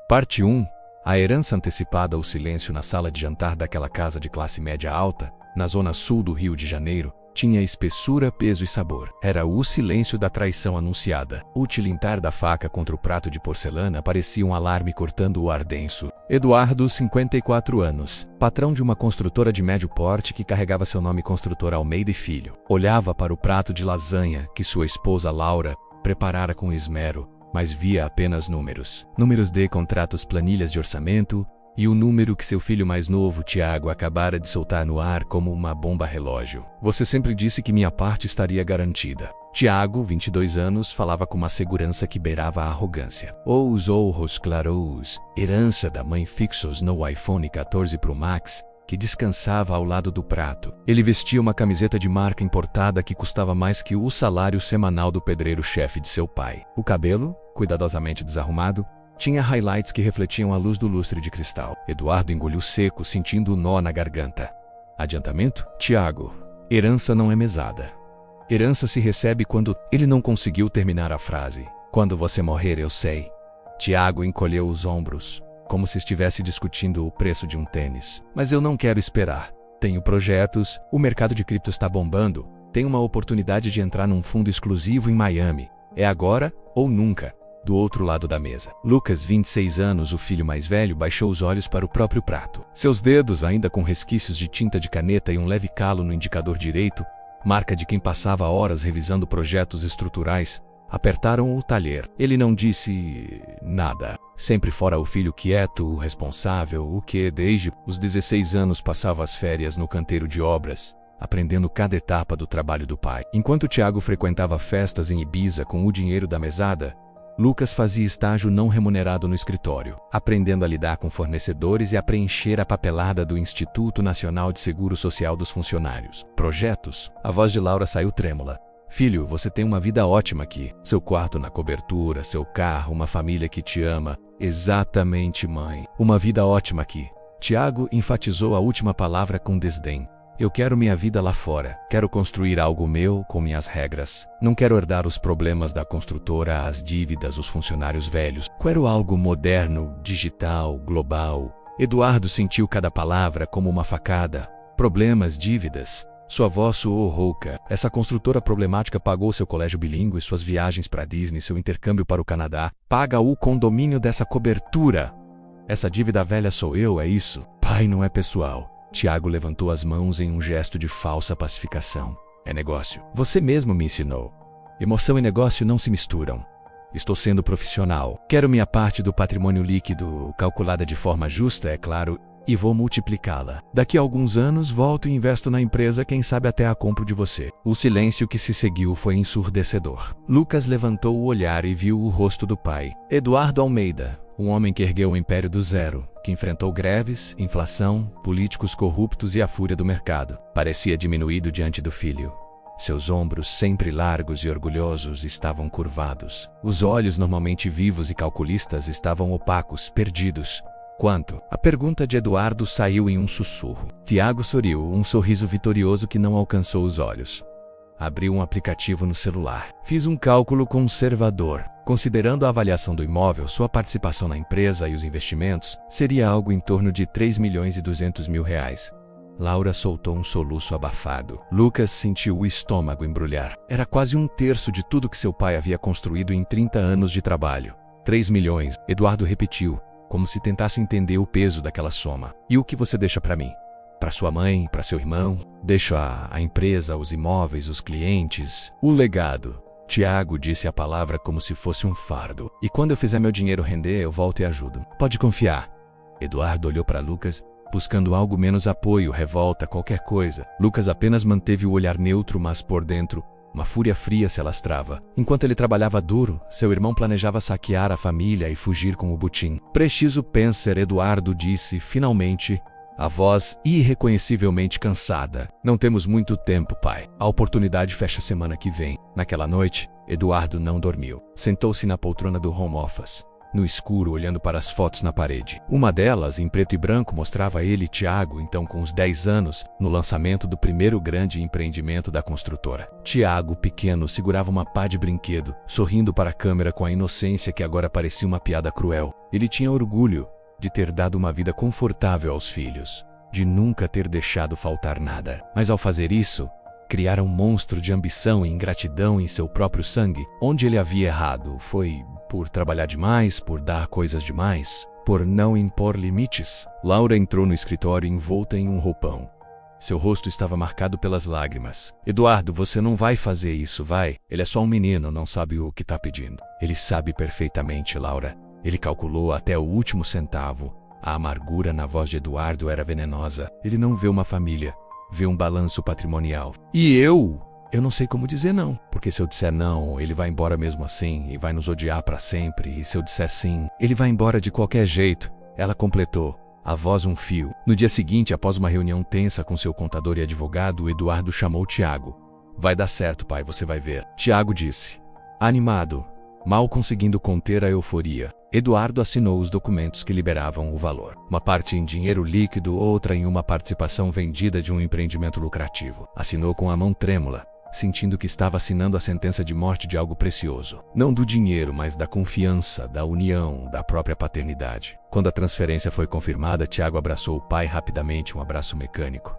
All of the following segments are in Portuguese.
Parte 1. A herança antecipada. O silêncio na sala de jantar daquela casa de classe média alta, na zona sul do Rio de Janeiro, tinha espessura, peso e sabor. Era o silêncio da traição anunciada. O tilintar da faca contra o prato de porcelana parecia um alarme cortando o ar denso. Eduardo, 54 anos, patrão de uma construtora de médio porte que carregava seu nome, Construtora Almeida e Filho, olhava para o prato de lasanha que sua esposa Laura preparara com esmero, mas via apenas números. Números de contratos, planilhas de orçamento e o número que seu filho mais novo, Tiago, acabara de soltar no ar como uma bomba relógio. Você sempre disse que minha parte estaria garantida. Tiago, 22 anos, falava com uma segurança que beirava a arrogância. Os olhos claros, herança da mãe fixos no iPhone 14 Pro Max, que descansava ao lado do prato. Ele vestia uma camiseta de marca importada que custava mais que o salário semanal do pedreiro-chefe de seu pai. O cabelo, cuidadosamente desarrumado, tinha highlights que refletiam a luz do lustre de cristal. Eduardo engoliu seco, sentindo o nó na garganta. Adiantamento? Tiago, herança não é mesada. Herança se recebe quando... Ele não conseguiu terminar a frase. Quando você morrer, eu sei. Tiago encolheu os ombros, como se estivesse discutindo o preço de um tênis. Mas eu não quero esperar. Tenho projetos, o mercado de cripto está bombando, tenho uma oportunidade de entrar num fundo exclusivo em Miami. É agora ou nunca. Do outro lado da mesa, Lucas, 26 anos, o filho mais velho, baixou os olhos para o próprio prato. Seus dedos, ainda com resquícios de tinta de caneta e um leve calo no indicador direito, marca de quem passava horas revisando projetos estruturais, apertaram o talher. Ele não disse nada. Sempre fora o filho quieto, o responsável, o que, desde os 16 anos, passava as férias no canteiro de obras, aprendendo cada etapa do trabalho do pai. Enquanto Tiago frequentava festas em Ibiza com o dinheiro da mesada, Lucas fazia estágio não remunerado no escritório, aprendendo a lidar com fornecedores e a preencher a papelada do Instituto Nacional de Seguro Social dos Funcionários. Projetos? A voz de Laura saiu trêmula. Filho, você tem uma vida ótima aqui. Seu quarto na cobertura, seu carro, uma família que te ama. Exatamente, mãe. Uma vida ótima aqui. Tiago enfatizou a última palavra com desdém. Eu quero minha vida lá fora. Quero construir algo meu com minhas regras. Não quero herdar os problemas da construtora, as dívidas, os funcionários velhos. Quero algo moderno, digital, global. Eduardo sentiu cada palavra como uma facada. Problemas, dívidas. Sua voz soou rouca. Essa construtora problemática pagou seu colégio bilíngue, suas viagens para Disney, seu intercâmbio para o Canadá. Paga o condomínio dessa cobertura. Essa dívida velha sou eu, é isso? Pai, não é pessoal. Tiago levantou as mãos em um gesto de falsa pacificação. É negócio. Você mesmo me ensinou. Emoção e negócio não se misturam. Estou sendo profissional. Quero minha parte do patrimônio líquido, calculada de forma justa, é claro, e vou multiplicá-la. Daqui a alguns anos volto e investo na empresa, quem sabe até a compro de você. O silêncio que se seguiu foi ensurdecedor. Lucas levantou o olhar e viu o rosto do pai. Eduardo Almeida, um homem que ergueu o império do zero, que enfrentou greves, inflação, políticos corruptos e a fúria do mercado. Parecia diminuído diante do filho. Seus ombros, sempre largos e orgulhosos, estavam curvados. Os olhos, normalmente vivos e calculistas, estavam opacos, perdidos. Quanto? A pergunta de Eduardo saiu em um sussurro. Tiago sorriu, um sorriso vitorioso que não alcançou os olhos. Abriu um aplicativo no celular. Fiz um cálculo conservador. Considerando a avaliação do imóvel, sua participação na empresa e os investimentos, seria algo em torno de R$3.200.000. Laura soltou um soluço abafado. Lucas sentiu o estômago embrulhar. Era quase um terço de tudo que seu pai havia construído em 30 anos de trabalho. 3 milhões. Eduardo repetiu, como se tentasse entender o peso daquela soma. E o que você deixa para mim? Para sua mãe, para seu irmão? Deixo a empresa, os imóveis, os clientes, o legado. Tiago disse a palavra como se fosse um fardo. E quando eu fizer meu dinheiro render, eu volto e ajudo. Pode confiar. Eduardo olhou para Lucas, buscando algo menos apoio, revolta, qualquer coisa. Lucas apenas manteve o olhar neutro, mas por dentro, uma fúria fria se alastrava. Enquanto ele trabalhava duro, seu irmão planejava saquear a família e fugir com o butim. Preciso pensar, Eduardo disse, finalmente, a voz irreconhecivelmente cansada. Não temos muito tempo, pai. A oportunidade fecha semana que vem. Naquela noite, Eduardo não dormiu. Sentou-se na poltrona do home office. no escuro, olhando para as fotos na parede. Uma delas, em preto e branco, mostrava ele e Tiago, então com uns 10 anos, no lançamento do primeiro grande empreendimento da construtora. Tiago, pequeno, segurava uma pá de brinquedo, sorrindo para a câmera com a inocência que agora parecia uma piada cruel. Ele tinha orgulho de ter dado uma vida confortável aos filhos, de nunca ter deixado faltar nada. Mas ao fazer isso, criara um monstro de ambição e ingratidão em seu próprio sangue. Onde ele havia errado foi por trabalhar demais, por dar coisas demais, por não impor limites. Laura entrou no escritório envolta em um roupão. Seu rosto estava marcado pelas lágrimas. Eduardo, você não vai fazer isso, vai? Ele é só um menino, não sabe o que está pedindo. Ele sabe perfeitamente, Laura. Ele calculou até o último centavo. A amargura na voz de Eduardo era venenosa. Ele não vê uma família, vê um balanço patrimonial. E eu não sei como dizer não. Porque se eu disser não, ele vai embora mesmo assim e vai nos odiar para sempre. E se eu disser sim, ele vai embora de qualquer jeito. Ela completou, a voz um fio. No dia seguinte, após uma reunião tensa com seu contador e advogado, Eduardo chamou Tiago. Vai dar certo, pai, você vai ver. Tiago disse, animado, mal conseguindo conter a euforia. Eduardo assinou os documentos que liberavam o valor. Uma parte em dinheiro líquido, outra em uma participação vendida de um empreendimento lucrativo. Assinou com a mão trêmula, sentindo que estava assinando a sentença de morte de algo precioso. Não do dinheiro, mas da confiança, da união, da própria paternidade. Quando a transferência foi confirmada, Tiago abraçou o pai rapidamente, um abraço mecânico.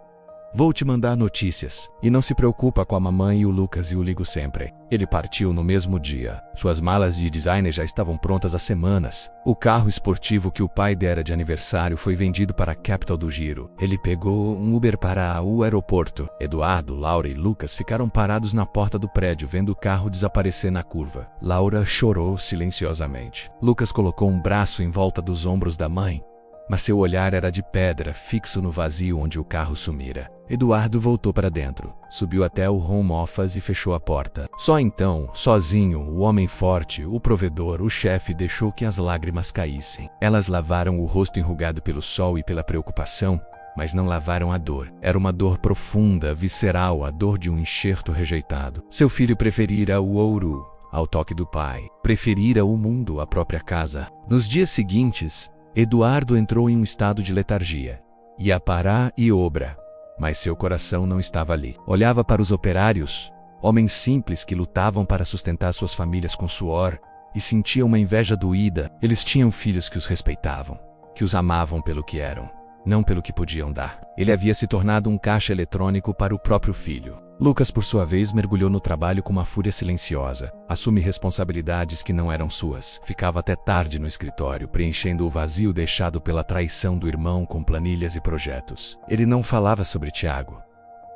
Vou te mandar notícias. E não se preocupa com a mamãe e o Lucas, e o ligo sempre. Ele partiu no mesmo dia. Suas malas de designer já estavam prontas há semanas. O carro esportivo que o pai dera de aniversário foi vendido para a Capital do Giro. Ele pegou um Uber para o aeroporto. Eduardo, Laura e Lucas ficaram parados na porta do prédio, vendo o carro desaparecer na curva. Laura chorou silenciosamente. Lucas colocou um braço em volta dos ombros da mãe, mas seu olhar era de pedra, fixo no vazio onde o carro sumira. Eduardo voltou para dentro, subiu até o home office e fechou a porta. Só então, sozinho, o homem forte, o provedor, o chefe, deixou que as lágrimas caíssem. Elas lavaram o rosto enrugado pelo sol e pela preocupação, mas não lavaram a dor. Era uma dor profunda, visceral, a dor de um enxerto rejeitado. Seu filho preferira o ouro ao toque do pai. Preferira o mundo à própria casa. Nos dias seguintes, Eduardo entrou em um estado de letargia. Ia parar e obra, mas seu coração não estava ali. Olhava para os operários, homens simples que lutavam para sustentar suas famílias com suor, e sentia uma inveja doída. Eles tinham filhos que os respeitavam, que os amavam pelo que eram, não pelo que podiam dar. Ele havia se tornado um caixa eletrônico para o próprio filho. Lucas, por sua vez, mergulhou no trabalho com uma fúria silenciosa. Assume responsabilidades que não eram suas. Ficava até tarde no escritório, preenchendo o vazio deixado pela traição do irmão com planilhas e projetos. Ele não falava sobre Tiago.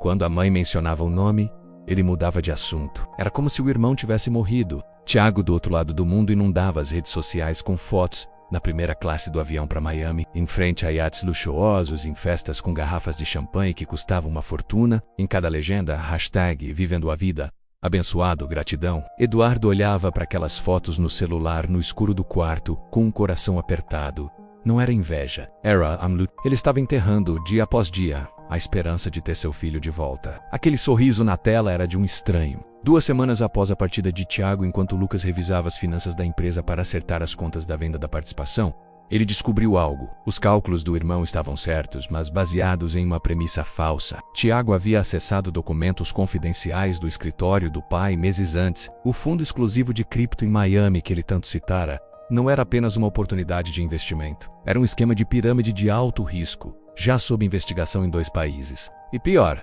Quando a mãe mencionava o nome, ele mudava de assunto. Era como se o irmão tivesse morrido. Tiago, do outro lado do mundo, inundava as redes sociais com fotos na primeira classe do avião para Miami, em frente a iates luxuosos, em festas com garrafas de champanhe que custavam uma fortuna, em cada legenda, hashtag vivendo a vida, abençoado, gratidão. Eduardo olhava para aquelas fotos no celular no escuro do quarto, com um coração apertado. Não era inveja, era amor. Ele estava enterrando, dia após dia, a esperança de ter seu filho de volta. Aquele sorriso na tela era de um estranho. 2 semanas após a partida de Tiago, enquanto Lucas revisava as finanças da empresa para acertar as contas da venda da participação, ele descobriu algo. Os cálculos do irmão estavam certos, mas baseados em uma premissa falsa. Tiago havia acessado documentos confidenciais do escritório do pai meses antes. O fundo exclusivo de cripto em Miami que ele tanto citara não era apenas uma oportunidade de investimento. Era um esquema de pirâmide de alto risco, já sob investigação em 2 países. E pior,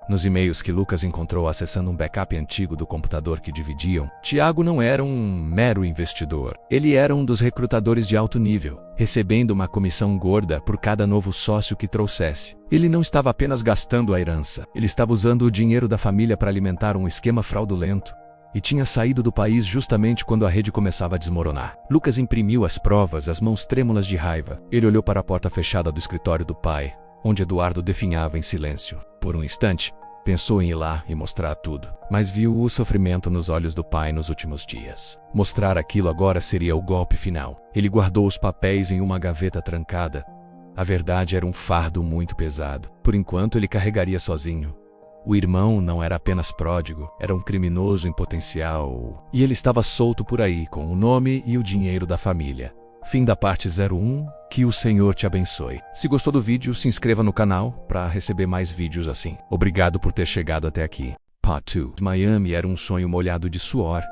nos e-mails que Lucas encontrou acessando um backup antigo do computador que dividiam, Tiago não era um mero investidor. Ele era um dos recrutadores de alto nível, recebendo uma comissão gorda por cada novo sócio que trouxesse. Ele não estava apenas gastando a herança, ele estava usando o dinheiro da família para alimentar um esquema fraudulento. E tinha saído do país justamente quando a rede começava a desmoronar. Lucas imprimiu as provas, as mãos trêmulas de raiva. Ele olhou para a porta fechada do escritório do pai, onde Eduardo definhava em silêncio. Por um instante, pensou em ir lá e mostrar tudo, mas viu o sofrimento nos olhos do pai nos últimos dias. Mostrar aquilo agora seria o golpe final. Ele guardou os papéis em uma gaveta trancada. A verdade era um fardo muito pesado. Por enquanto ele carregaria sozinho, O irmão não era apenas pródigo, era um criminoso em potencial. E ele estava solto por aí com o nome e o dinheiro da família. Fim da parte 01. Que o Senhor te abençoe. Se gostou do vídeo, se inscreva no canal para receber mais vídeos assim. Obrigado por ter chegado até aqui. Part 2. Miami era um sonho molhado de suor,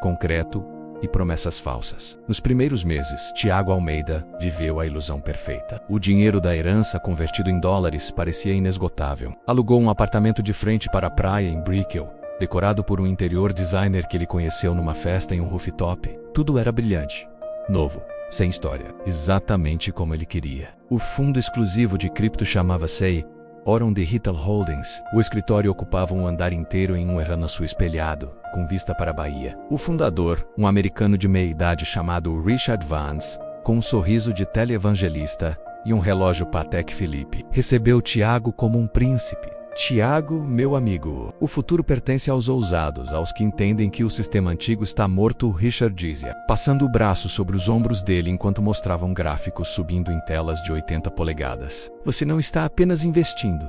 concreto e promessas falsas. Nos primeiros meses, Tiago Almeida viveu a ilusão perfeita. O dinheiro da herança convertido em dólares parecia inesgotável. Alugou um apartamento de frente para a praia em Brickell, decorado por um interior designer que ele conheceu numa festa em um rooftop. Tudo era brilhante, novo, sem história, exatamente como ele queria. O fundo exclusivo de cripto chamava-se Oron Digital Holdings. O escritório ocupava um andar inteiro em um arranha-céu espelhado, com vista para a Bahia. O fundador, um americano de meia-idade chamado Richard Vance, com um sorriso de televangelista e um relógio Patek Philippe, recebeu Tiago como um príncipe. Tiago, meu amigo, o futuro pertence aos ousados, aos que entendem que o sistema antigo está morto, Richard dizia, passando o braço sobre os ombros dele enquanto mostravam gráficos subindo em telas de 80 polegadas. Você não está apenas investindo,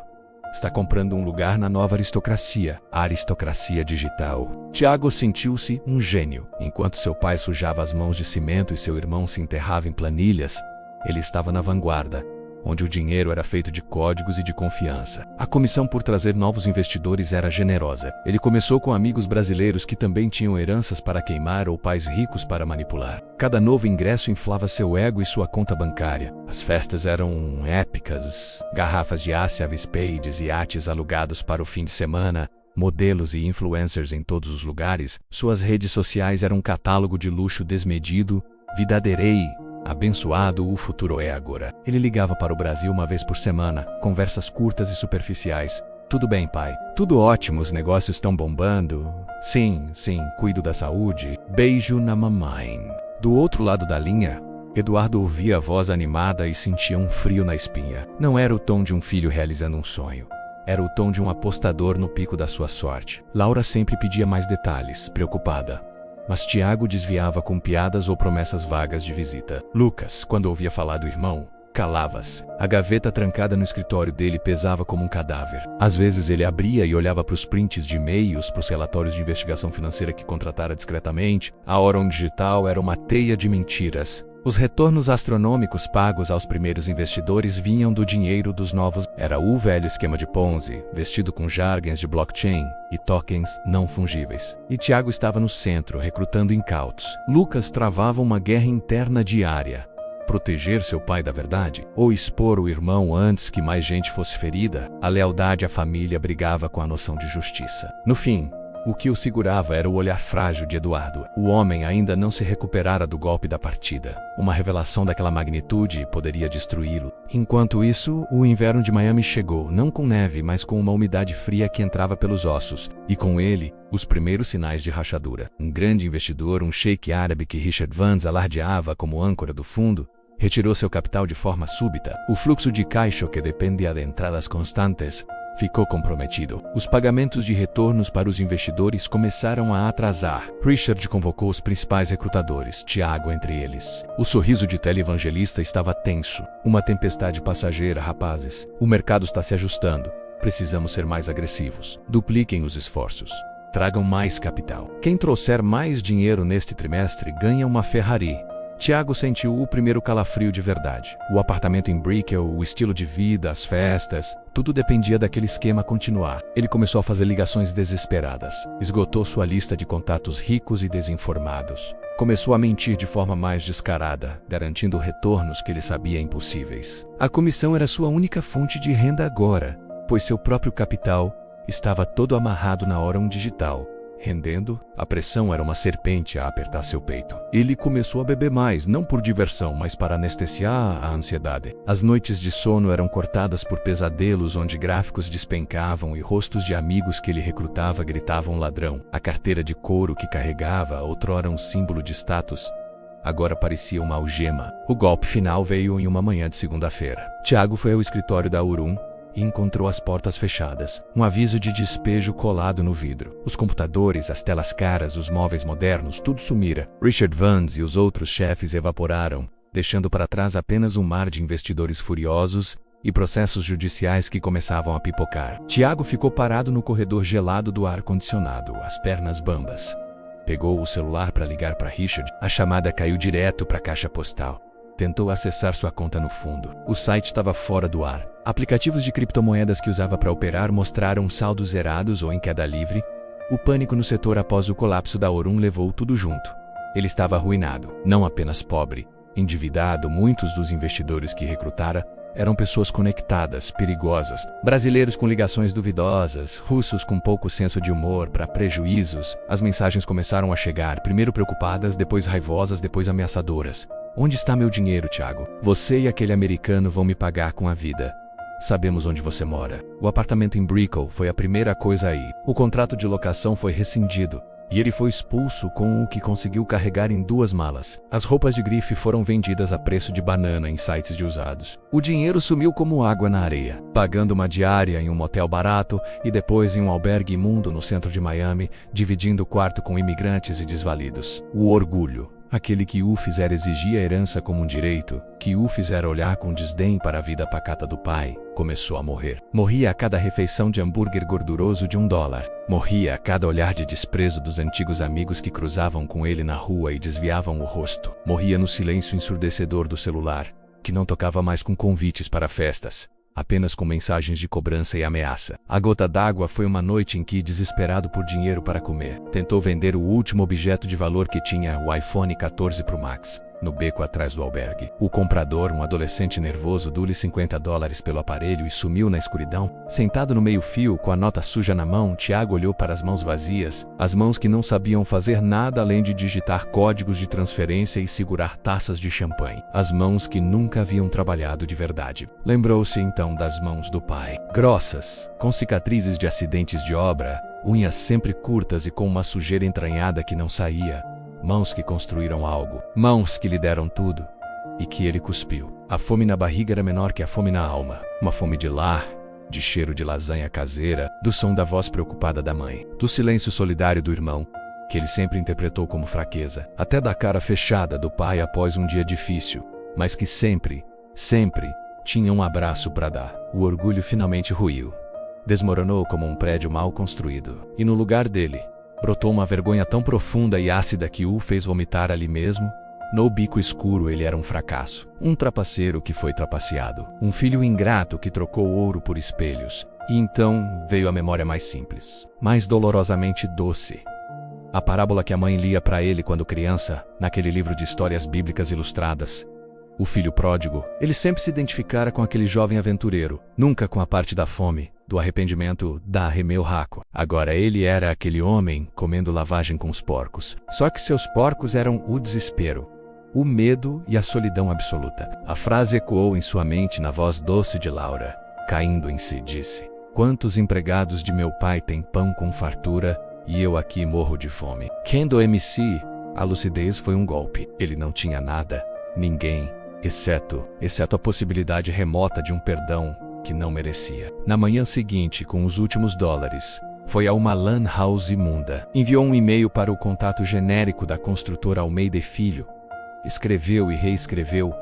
está comprando um lugar na nova aristocracia, a aristocracia digital. Tiago sentiu-se um gênio. Enquanto seu pai sujava as mãos de cimento e seu irmão se enterrava em planilhas, ele estava na vanguarda, onde o dinheiro era feito de códigos e de confiança. A comissão por trazer novos investidores era generosa. Ele começou com amigos brasileiros que também tinham heranças para queimar ou pais ricos para manipular. Cada novo ingresso inflava seu ego e sua conta bancária. As festas eram épicas. Garrafas de Ace Spades e iates alugados para o fim de semana, modelos e influencers em todos os lugares. Suas redes sociais eram um catálogo de luxo desmedido. Vidaderei. Abençoado o futuro é agora. Ele ligava para o Brasil uma vez por semana, conversas curtas e superficiais. Tudo bem, pai? Tudo ótimo, os negócios estão bombando. Sim, cuido da saúde. Beijo na mamãe. Do outro lado da linha, Eduardo ouvia a voz animada e sentia um frio na espinha. Não era o tom de um filho realizando um sonho. Era o tom de um apostador no pico da sua sorte. Laura sempre pedia mais detalhes, preocupada. Mas Tiago desviava com piadas ou promessas vagas de visita. Lucas, quando ouvia falar do irmão, calava-se. A gaveta trancada no escritório dele pesava como um cadáver. Às vezes ele abria e olhava para os prints de e-mails, para os relatórios de investigação financeira que contratara discretamente. A Oron Digital era uma teia de mentiras. Os retornos astronômicos pagos aos primeiros investidores vinham do dinheiro dos novos. Era o velho esquema de Ponzi, vestido com jargons de blockchain e tokens não fungíveis. E Tiago estava no centro, recrutando incautos. Lucas travava uma guerra interna diária. Proteger seu pai da verdade? Ou expor o irmão antes que mais gente fosse ferida? A lealdade à família brigava com a noção de justiça. No fim, o que o segurava era o olhar frágil de Eduardo. O homem ainda não se recuperara do golpe da partida. Uma revelação daquela magnitude poderia destruí-lo. Enquanto isso, o inverno de Miami chegou, não com neve, mas com uma umidade fria que entrava pelos ossos. E com ele, os primeiros sinais de rachadura. Um grande investidor, um sheik árabe que Richard Vance alardeava como âncora do fundo, retirou seu capital de forma súbita. O fluxo de caixa, que dependia de entradas constantes, ficou comprometido. Os pagamentos de retornos para os investidores começaram a atrasar. Richard convocou os principais recrutadores, Tiago entre eles. O sorriso de televangelista estava tenso. Uma tempestade passageira, rapazes. O mercado está se ajustando. Precisamos ser mais agressivos. Dupliquem os esforços. Tragam mais capital. Quem trouxer mais dinheiro neste trimestre ganha uma Ferrari. Tiago sentiu o primeiro calafrio de verdade. O apartamento em Brickell, o estilo de vida, as festas, tudo dependia daquele esquema continuar. Ele começou a fazer ligações desesperadas. Esgotou sua lista de contatos ricos e desinformados. Começou a mentir de forma mais descarada, garantindo retornos que ele sabia impossíveis. A comissão era sua única fonte de renda agora, pois seu próprio capital estava todo amarrado na Oron Digital. Rendendo, a pressão era uma serpente a apertar seu peito. Ele começou a beber mais, não por diversão, mas para anestesiar a ansiedade. As noites de sono eram cortadas por pesadelos onde gráficos despencavam e rostos de amigos que ele recrutava gritavam ladrão. A carteira de couro que carregava, outrora um símbolo de status, agora parecia uma algema. O golpe final veio em uma manhã de segunda-feira. Tiago foi ao escritório da Urum e encontrou as portas fechadas, um aviso de despejo colado no vidro. Os computadores, as telas caras, os móveis modernos, tudo sumira. Richard Vance e os outros chefes evaporaram, deixando para trás apenas um mar de investidores furiosos e processos judiciais que começavam a pipocar. Tiago ficou parado no corredor gelado do ar-condicionado, as pernas bambas. Pegou o celular para ligar para Richard. A chamada caiu direto para a caixa postal. Tentou acessar sua conta no fundo. O site estava fora do ar. Aplicativos de criptomoedas que usava para operar mostraram saldos zerados ou em queda livre. O pânico no setor após o colapso da Aurum levou tudo junto. Ele estava arruinado, não apenas pobre, endividado. Muitos dos investidores que recrutara eram pessoas conectadas, perigosas, brasileiros com ligações duvidosas, russos com pouco senso de humor para prejuízos. As mensagens começaram a chegar, primeiro preocupadas, depois raivosas, depois ameaçadoras. Onde está meu dinheiro, Tiago? Você e aquele americano vão me pagar com a vida. Sabemos onde você mora. O apartamento em Brickell foi a primeira coisa aí. O contrato de locação foi rescindido. E ele foi expulso com o que conseguiu carregar em 2 malas. As roupas de grife foram vendidas a preço de banana em sites de usados. O dinheiro sumiu como água na areia, pagando uma diária em um motel barato e depois em um albergue imundo no centro de Miami, dividindo o quarto com imigrantes e desvalidos. O orgulho. Aquele que o fizera exigir a herança como um direito, que o fizera olhar com desdém para a vida pacata do pai, começou a morrer. Morria a cada refeição de hambúrguer gorduroso de $1. Morria a cada olhar de desprezo dos antigos amigos que cruzavam com ele na rua e desviavam o rosto. Morria no silêncio ensurdecedor do celular, que não tocava mais com convites para festas, apenas com mensagens de cobrança e ameaça. A gota d'água foi uma noite em que, desesperado por dinheiro para comer, tentou vender o último objeto de valor que tinha, o iPhone 14 Pro Max, no beco atrás do albergue. O comprador, um adolescente nervoso, deu-lhe $50 pelo aparelho e sumiu na escuridão. Sentado no meio-fio, com a nota suja na mão, Tiago olhou para as mãos vazias, as mãos que não sabiam fazer nada além de digitar códigos de transferência e segurar taças de champanhe. As mãos que nunca haviam trabalhado de verdade. Lembrou-se então das mãos do pai. Grossas, com cicatrizes de acidentes de obra, unhas sempre curtas e com uma sujeira entranhada que não saía. Mãos que construíram algo, mãos que lhe deram tudo, e que ele cuspiu. A fome na barriga era menor que a fome na alma, uma fome de lar, de cheiro de lasanha caseira, do som da voz preocupada da mãe, do silêncio solidário do irmão, que ele sempre interpretou como fraqueza, até da cara fechada do pai após um dia difícil, mas que sempre tinha um abraço para dar. O orgulho finalmente ruiu, desmoronou como um prédio mal construído, e no lugar dele, brotou uma vergonha tão profunda e ácida que o fez vomitar ali mesmo. No bico escuro ele era um fracasso, um trapaceiro que foi trapaceado, um filho ingrato que trocou ouro por espelhos. E então veio a memória mais simples, mais dolorosamente doce. A parábola que a mãe lia para ele quando criança, naquele livro de histórias bíblicas ilustradas. O filho pródigo, ele sempre se identificara com aquele jovem aventureiro, nunca com a parte da fome, do arrependimento, da arremeu raco. Agora ele era aquele homem comendo lavagem com os porcos. Só que seus porcos eram o desespero, o medo e a solidão absoluta. A frase ecoou em sua mente na voz doce de Laura. Caindo em si, disse: "Quantos empregados de meu pai têm pão com fartura, e eu aqui morro de fome?" Kendo MC, a lucidez foi um golpe. Ele não tinha nada, ninguém, exceto a possibilidade remota de um perdão que não merecia. Na manhã seguinte, com os últimos dólares, foi a uma lan house imunda. Enviou um e-mail para o contato genérico da construtora Almeida e Filho. Escreveu e reescreveu,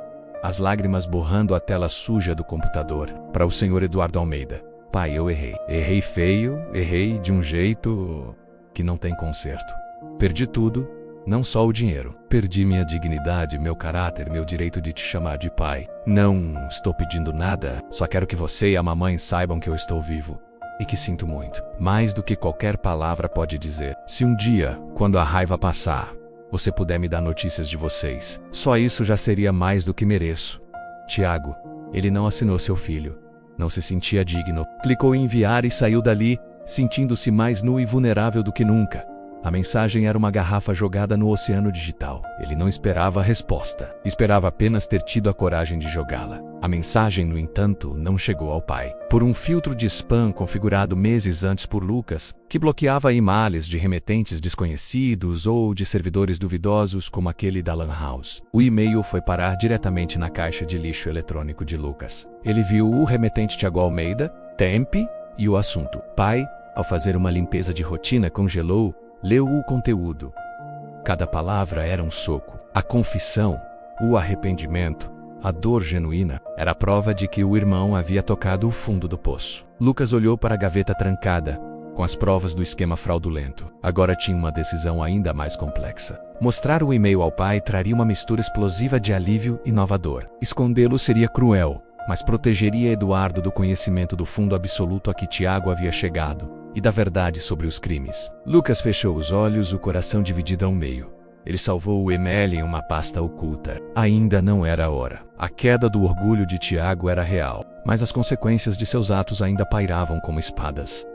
as lágrimas borrando a tela suja do computador. Para o senhor Eduardo Almeida: "Pai, eu errei. Errei feio, errei de um jeito que não tem conserto. Perdi tudo. Não só o dinheiro. Perdi minha dignidade, meu caráter, meu direito de te chamar de pai. Não estou pedindo nada, só quero que você e a mamãe saibam que eu estou vivo. E que sinto muito. Mais do que qualquer palavra pode dizer. Se um dia, quando a raiva passar, você puder me dar notícias de vocês, só isso já seria mais do que mereço. Tiago." Ele não assinou seu filho. Não se sentia digno. Clicou em enviar e saiu dali, sentindo-se mais nu e vulnerável do que nunca. A mensagem era uma garrafa jogada no oceano digital. Ele não esperava a resposta. Esperava apenas ter tido a coragem de jogá-la. A mensagem, no entanto, não chegou ao pai. Por um filtro de spam configurado meses antes por Lucas, que bloqueava e-mails de remetentes desconhecidos ou de servidores duvidosos como aquele da Lan House, o e-mail foi parar diretamente na caixa de lixo eletrônico de Lucas. Ele viu o remetente Tiago Almeida, Temp, e o assunto. Pai, ao fazer uma limpeza de rotina, congelou. Leu o conteúdo. Cada palavra era um soco. A confissão, o arrependimento, A dor genuína era a prova de que o irmão havia tocado o fundo do poço. Lucas olhou para a gaveta trancada, com as provas do esquema fraudulento. Agora tinha uma decisão ainda mais complexa. Mostrar o e-mail ao pai traria uma mistura explosiva de alívio e nova dor. Escondê-lo seria cruel, mas protegeria Eduardo do conhecimento do fundo absoluto a que Tiago havia chegado e da verdade sobre os crimes. Lucas fechou os olhos, o coração dividido ao meio. Ele salvou o e-mail em uma pasta oculta. Ainda não era a hora. A queda do orgulho de Tiago era real, mas as consequências de seus atos ainda pairavam como espadas.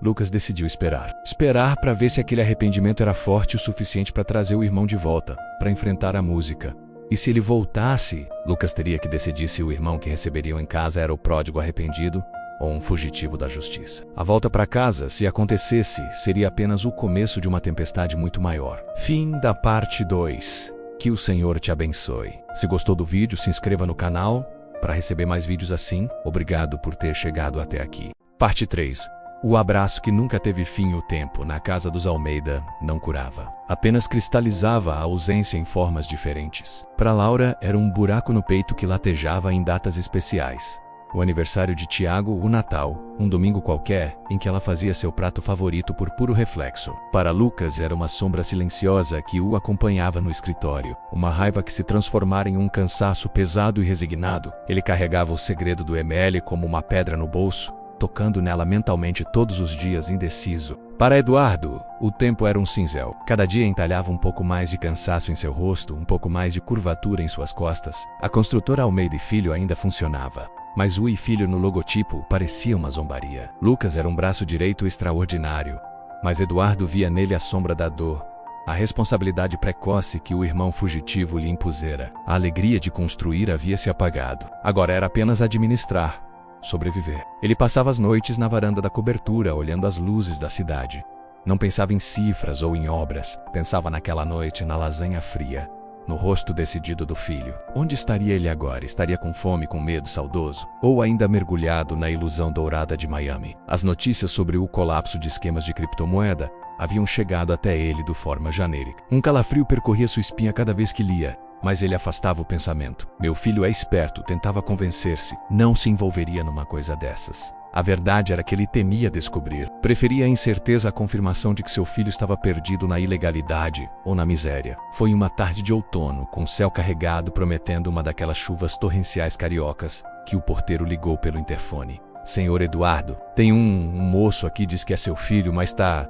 Lucas decidiu esperar. Esperar para ver se aquele arrependimento era forte o suficiente para trazer o irmão de volta, para enfrentar a música. E se ele voltasse, Lucas teria que decidir se o irmão que receberiam em casa era o pródigo arrependido ou um fugitivo da justiça. A volta para casa, se acontecesse, seria apenas o começo de uma tempestade muito maior. Fim da parte 2. Que o Senhor te abençoe. Se gostou do vídeo, se inscreva no canal para receber mais vídeos assim. Obrigado por ter chegado até aqui. Parte 3. O abraço que nunca teve fim. O tempo na casa dos Almeida não curava. Apenas cristalizava a ausência em formas diferentes. Para Laura, era um buraco no peito que latejava em datas especiais. O aniversário de Tiago, o Natal, um domingo qualquer, em que ela fazia seu prato favorito por puro reflexo. Para Lucas era uma sombra silenciosa que o acompanhava no escritório. Uma raiva que se transformara em um cansaço pesado e resignado. Ele carregava o segredo do e-mail como uma pedra no bolso, tocando nela mentalmente todos os dias, indeciso. Para Eduardo, o tempo era um cinzel. Cada dia entalhava um pouco mais de cansaço em seu rosto, um pouco mais de curvatura em suas costas. A construtora Almeida e Filho ainda funcionava, mas o e Filho no logotipo parecia uma zombaria. Lucas era um braço direito extraordinário, mas Eduardo via nele a sombra da dor, a responsabilidade precoce que o irmão fugitivo lhe impusera. A alegria de construir havia se apagado. Agora era apenas administrar. Sobreviver. Ele passava as noites na varanda da cobertura, olhando as luzes da cidade. Não pensava em cifras ou em obras. Pensava naquela noite, na lasanha fria, no rosto decidido do filho. Onde estaria ele agora? Estaria com fome, com medo, saudoso? Ou ainda mergulhado na ilusão dourada de Miami? As notícias sobre o colapso de esquemas de criptomoeda haviam chegado até ele de forma genérica. Um calafrio percorria sua espinha cada vez que lia, mas ele afastava o pensamento. Meu filho é esperto, tentava convencer-se. Não se envolveria numa coisa dessas. A verdade era que ele temia descobrir. Preferia a incerteza à confirmação de que seu filho estava perdido na ilegalidade ou na miséria. Foi uma tarde de outono, com o céu carregado, prometendo uma daquelas chuvas torrenciais cariocas, que o porteiro ligou pelo interfone. Senhor Eduardo, tem um moço aqui, diz que é seu filho, mas tá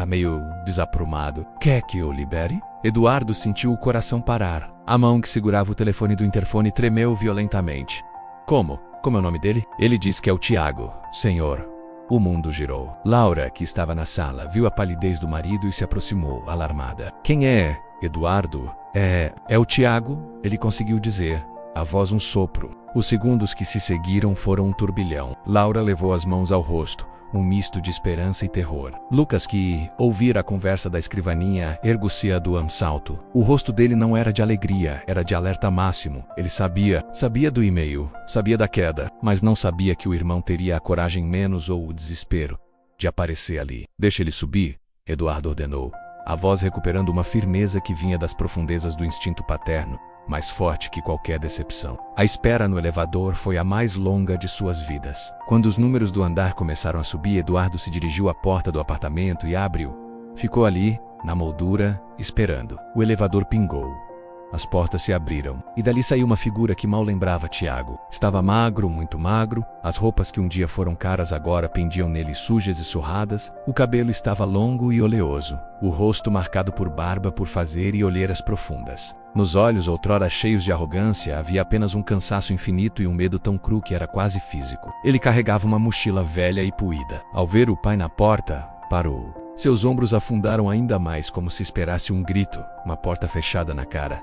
meio desaprumado. Quer que eu libere? Eduardo sentiu o coração parar. A mão que segurava o telefone do interfone tremeu violentamente. Como? Como é o nome dele? Ele diz que é o Tiago, senhor. O mundo girou. Laura, que estava na sala, viu a palidez do marido e se aproximou, alarmada. Quem é? Eduardo? É o Tiago? Ele conseguiu dizer. A voz um sopro. Os segundos que se seguiram foram um turbilhão. Laura levou as mãos ao rosto, um misto de esperança e terror. Lucas, que ouvira a conversa da escrivaninha, ergueu-se do salto. O rosto dele não era de alegria, era de alerta máximo. Ele sabia do e-mail, sabia da queda, mas não sabia que o irmão teria a coragem menos ou o desespero de aparecer ali. Deixa ele subir, Eduardo ordenou, a voz recuperando uma firmeza que vinha das profundezas do instinto paterno, mais forte que qualquer decepção. A espera no elevador foi a mais longa de suas vidas. Quando os números do andar começaram a subir, Eduardo se dirigiu à porta do apartamento e abriu. Ficou ali, na moldura, esperando. O elevador pingou. As portas se abriram, e dali saiu uma figura que mal lembrava Tiago. Estava magro, muito magro, as roupas que um dia foram caras agora pendiam nele sujas e surradas, o cabelo estava longo e oleoso, o rosto marcado por barba por fazer e olheiras profundas. Nos olhos, outrora cheios de arrogância, havia apenas um cansaço infinito e um medo tão cru que era quase físico. Ele carregava uma mochila velha e puída. Ao ver o pai na porta, parou. Seus ombros afundaram ainda mais, como se esperasse um grito, uma porta fechada na cara.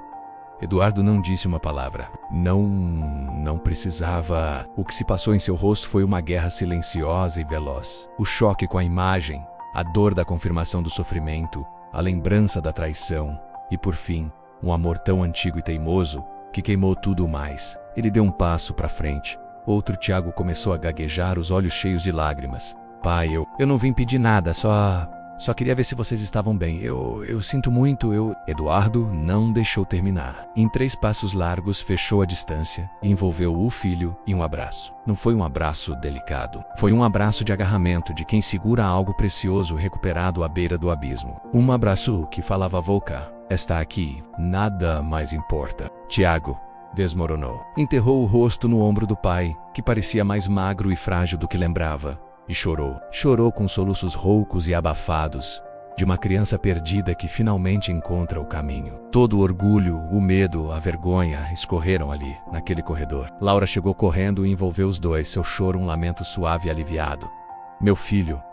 Eduardo não disse uma palavra. Não precisava. O que se passou em seu rosto foi uma guerra silenciosa e veloz. O choque com a imagem, a dor da confirmação do sofrimento, a lembrança da traição e, por fim, um amor tão antigo e teimoso que queimou tudo mais. Ele deu um passo para frente. Outro Tiago começou a gaguejar, os olhos cheios de lágrimas. Pai, eu não vim pedir nada, só Só queria ver se vocês estavam bem. Eu sinto muito. Eduardo não deixou terminar. Em 3 passos largos, fechou a distância, envolveu o filho em um abraço. Não foi um abraço delicado. Foi um abraço de agarramento de quem segura algo precioso recuperado à beira do abismo. Um abraço que falava: Volca, está aqui. Nada mais importa. Tiago desmoronou. Enterrou o rosto no ombro do pai, que parecia mais magro e frágil do que lembrava. E chorou. Chorou com soluços roucos e abafados, de uma criança perdida que finalmente encontra o caminho. Todo o orgulho, o medo, a vergonha escorreram ali, naquele corredor. Laura chegou correndo e envolveu os dois, seu choro um lamento suave e aliviado. Meu filho.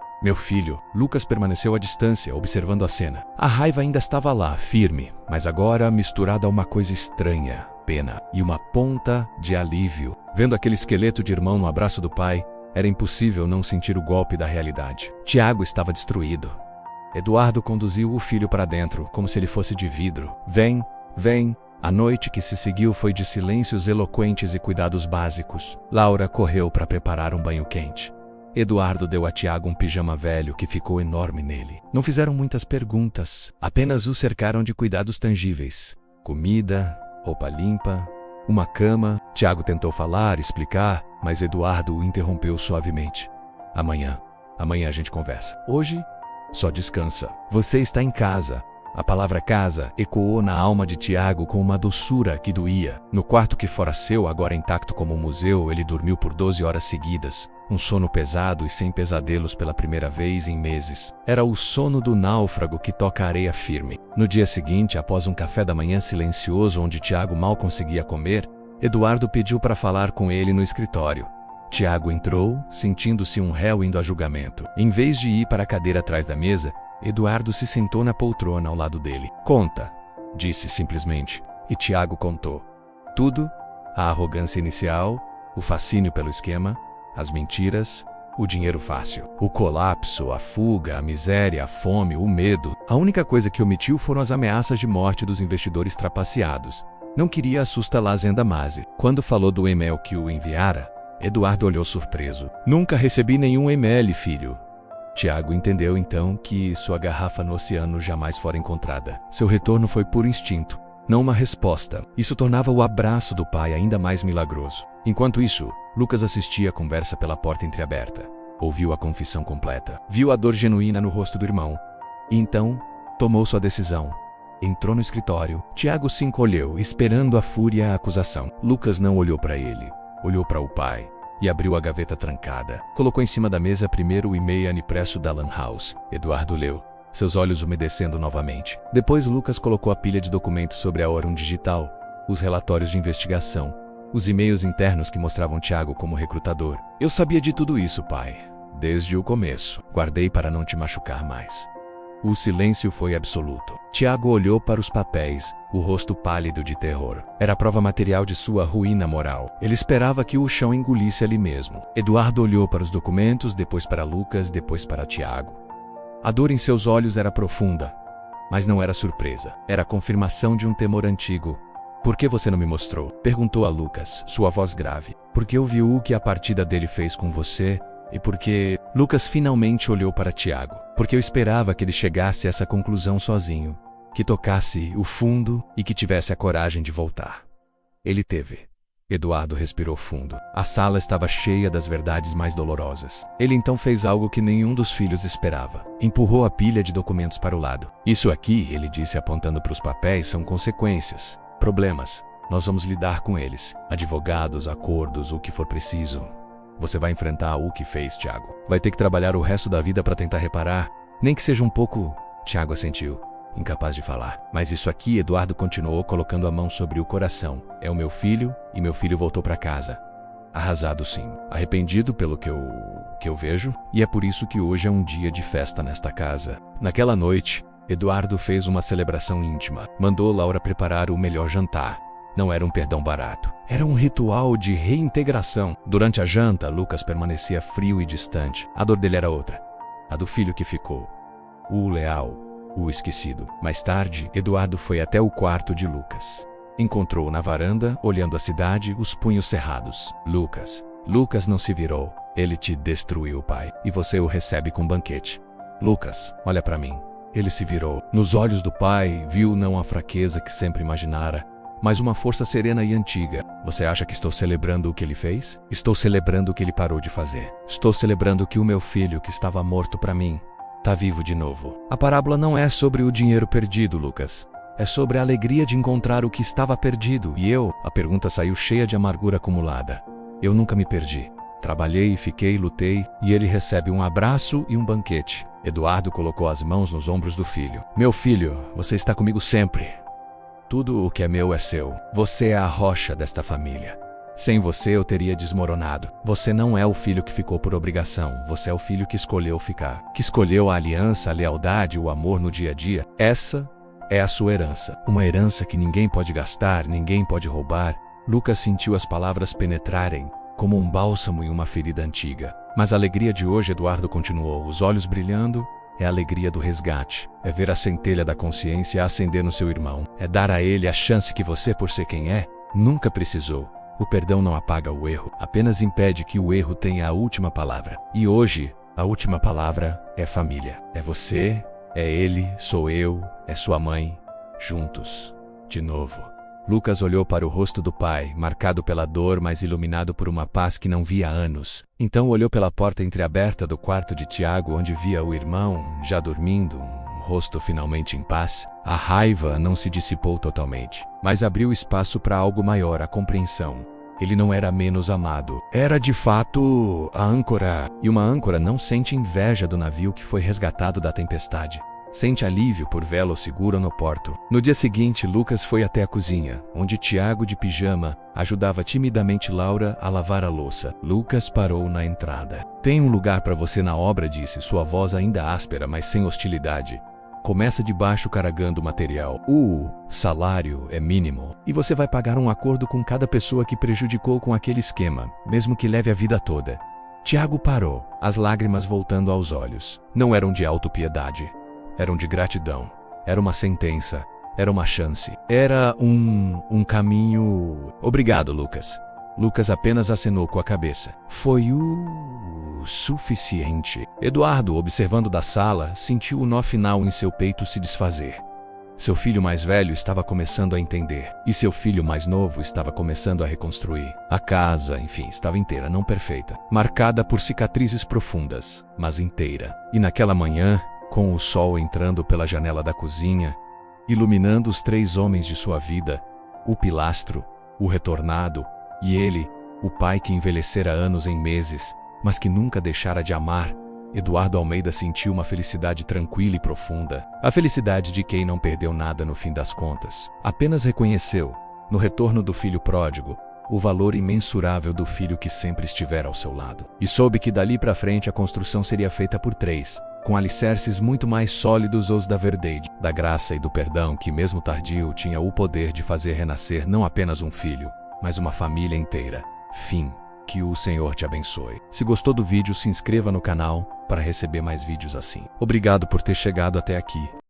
Lucas permaneceu à distância, observando a cena. A raiva ainda estava lá, firme, mas agora misturada a uma coisa estranha, pena e uma ponta de alívio. Vendo aquele esqueleto de irmão no abraço do pai, era impossível não sentir o golpe da realidade. Tiago estava destruído. Eduardo conduziu o filho para dentro, como se ele fosse de vidro. Vem. A noite que se seguiu foi de silêncios eloquentes e cuidados básicos. Laura correu para preparar um banho quente. Eduardo deu a Tiago um pijama velho que ficou enorme nele. Não fizeram muitas perguntas, apenas o cercaram de cuidados tangíveis. Comida, roupa limpa, uma cama. Tiago tentou falar, explicar, mas Eduardo o interrompeu suavemente. Amanhã a gente conversa. Hoje, só descansa. Você está em casa. A palavra casa ecoou na alma de Tiago com uma doçura que doía. No quarto que fora seu, agora intacto como um museu, ele dormiu por 12 horas seguidas. Um sono pesado e sem pesadelos pela primeira vez em meses. Era o sono do náufrago que toca a areia firme. No dia seguinte, após um café da manhã silencioso onde Tiago mal conseguia comer, Eduardo pediu para falar com ele no escritório. Tiago entrou, sentindo-se um réu indo a julgamento. Em vez de ir para a cadeira atrás da mesa, Eduardo se sentou na poltrona ao lado dele. Conta, disse simplesmente. E Tiago contou. Tudo, a arrogância inicial, o fascínio pelo esquema, as mentiras, o dinheiro fácil, o colapso, a fuga, a miséria, a fome, o medo. A única coisa que omitiu foram as ameaças de morte dos investidores trapaceados. Não queria assustar a Zenda Mase. Quando falou do e-mail que o enviara, Eduardo olhou surpreso. Nunca recebi nenhum e-mail, filho. Tiago entendeu então que sua garrafa no oceano jamais fora encontrada. Seu retorno foi por instinto, não uma resposta. Isso tornava o abraço do pai ainda mais milagroso. Enquanto isso, Lucas assistia a conversa pela porta entreaberta. Ouviu a confissão completa. Viu a dor genuína no rosto do irmão. E então, tomou sua decisão. Entrou no escritório. Tiago se encolheu, esperando a fúria e a acusação. Lucas não olhou para ele. Olhou para o pai. E abriu a gaveta trancada. Colocou em cima da mesa primeiro o e-mail impresso da Lan House. Eduardo leu, seus olhos umedecendo novamente. Depois Lucas colocou a pilha de documentos sobre a Aurum Digital, os relatórios de investigação, os e-mails internos que mostravam Tiago como recrutador. Eu sabia de tudo isso, pai. Desde o começo. Guardei para não te machucar mais. O silêncio foi absoluto. Tiago olhou para os papéis, o rosto pálido de terror. Era a prova material de sua ruína moral. Ele esperava que o chão engolisse ali mesmo. Eduardo olhou para os documentos, depois para Lucas, depois para Tiago. A dor em seus olhos era profunda, mas não era surpresa. Era a confirmação de um temor antigo. Por que você não me mostrou? Perguntou a Lucas, sua voz grave. Porque eu vi o que a partida dele fez com você. E porque Lucas finalmente olhou para Tiago. Porque eu esperava que ele chegasse a essa conclusão sozinho. Que tocasse o fundo e que tivesse a coragem de voltar. Ele teve. Eduardo respirou fundo. A sala estava cheia das verdades mais dolorosas. Ele então fez algo que nenhum dos filhos esperava. Empurrou a pilha de documentos para o lado. Isso aqui, ele disse apontando para os papéis, são consequências. Problemas. Nós vamos lidar com eles. Advogados, acordos, o que for preciso. Você vai enfrentar o que fez, Tiago. Vai ter que trabalhar o resto da vida para tentar reparar. Nem que seja um pouco... Tiago assentiu, incapaz de falar. Mas isso aqui, Eduardo continuou colocando a mão sobre o coração. É o meu filho e meu filho voltou para casa. Arrasado sim. Arrependido pelo que eu vejo. E é por isso que hoje é um dia de festa nesta casa. Naquela noite, Eduardo fez uma celebração íntima. Mandou Laura preparar o melhor jantar. Não era um perdão barato. Era um ritual de reintegração. Durante a janta, Lucas permanecia frio e distante. A dor dele era outra. A do filho que ficou. O leal. O esquecido. Mais tarde, Eduardo foi até o quarto de Lucas. Encontrou-o na varanda, olhando a cidade, os punhos cerrados. Lucas não se virou. Ele te destruiu, pai. E você o recebe com banquete. Lucas, olha pra mim. Ele se virou. Nos olhos do pai, viu não a fraqueza que sempre imaginara, mas uma força serena e antiga. Você acha que estou celebrando o que ele fez? Estou celebrando o que ele parou de fazer. Estou celebrando que o meu filho, que estava morto pra mim, tá vivo de novo. A parábola não é sobre o dinheiro perdido, Lucas. É sobre a alegria de encontrar o que estava perdido. E eu? A pergunta saiu cheia de amargura acumulada. Eu nunca me perdi. Trabalhei, fiquei, lutei, e ele recebe um abraço e um banquete. Eduardo colocou as mãos nos ombros do filho. Meu filho, você está comigo sempre. Tudo o que é meu é seu. Você é a rocha desta família. Sem você eu teria desmoronado. Você não é o filho que ficou por obrigação. Você é o filho que escolheu ficar. Que escolheu a aliança, a lealdade, o amor no dia a dia. Essa é a sua herança. Uma herança que ninguém pode gastar, ninguém pode roubar. Lucas sentiu as palavras penetrarem como um bálsamo em uma ferida antiga. Mas a alegria de hoje, Eduardo continuou, os olhos brilhando, é a alegria do resgate. É ver a centelha da consciência acender no seu irmão. É dar a ele a chance que você, por ser quem é, nunca precisou. O perdão não apaga o erro, apenas impede que o erro tenha a última palavra. E hoje, a última palavra é família. É você, é ele, sou eu, é sua mãe, juntos, de novo. Lucas olhou para o rosto do pai, marcado pela dor, mas iluminado por uma paz que não via há anos. Então olhou pela porta entreaberta do quarto de Tiago, onde via o irmão, já dormindo, um rosto finalmente em paz. A raiva não se dissipou totalmente, mas abriu espaço para algo maior, a compreensão. Ele não era menos amado. Era, de fato, a âncora. E uma âncora não sente inveja do navio que foi resgatado da tempestade. Sente alívio por vê-lo seguro no porto. No dia seguinte, Lucas foi até a cozinha, onde Tiago, de pijama, ajudava timidamente Laura a lavar a louça. Lucas parou na entrada. Tem um lugar para você na obra, disse, sua voz ainda áspera, mas sem hostilidade. Começa de baixo carregando o material. O salário é mínimo. E você vai pagar um acordo com cada pessoa que prejudicou com aquele esquema, mesmo que leve a vida toda. Tiago parou, as lágrimas voltando aos olhos. Não eram de autopiedade. Eram de gratidão. Era uma sentença. Era uma chance. Era um caminho... Obrigado, Lucas. Lucas apenas acenou com a cabeça. Foi o suficiente. Eduardo, observando da sala, sentiu o nó final em seu peito se desfazer. Seu filho mais velho estava começando a entender. E seu filho mais novo estava começando a reconstruir. A casa, enfim, estava inteira, não perfeita. Marcada por cicatrizes profundas, mas inteira. E naquela manhã, com o sol entrando pela janela da cozinha, iluminando os 3 homens de sua vida, o pilastro, o retornado, e ele, o pai que envelhecera anos em meses, mas que nunca deixara de amar, Eduardo Almeida sentiu uma felicidade tranquila e profunda. A felicidade de quem não perdeu nada no fim das contas. Apenas reconheceu, no retorno do filho pródigo, o valor imensurável do filho que sempre estivera ao seu lado. E soube que dali para frente a construção seria feita por 3, com alicerces muito mais sólidos os da verdade, da graça e do perdão que, mesmo tardio, tinha o poder de fazer renascer não apenas um filho, mas uma família inteira. Fim. Que o Senhor te abençoe. Se gostou do vídeo, se inscreva no canal para receber mais vídeos assim. Obrigado por ter chegado até aqui.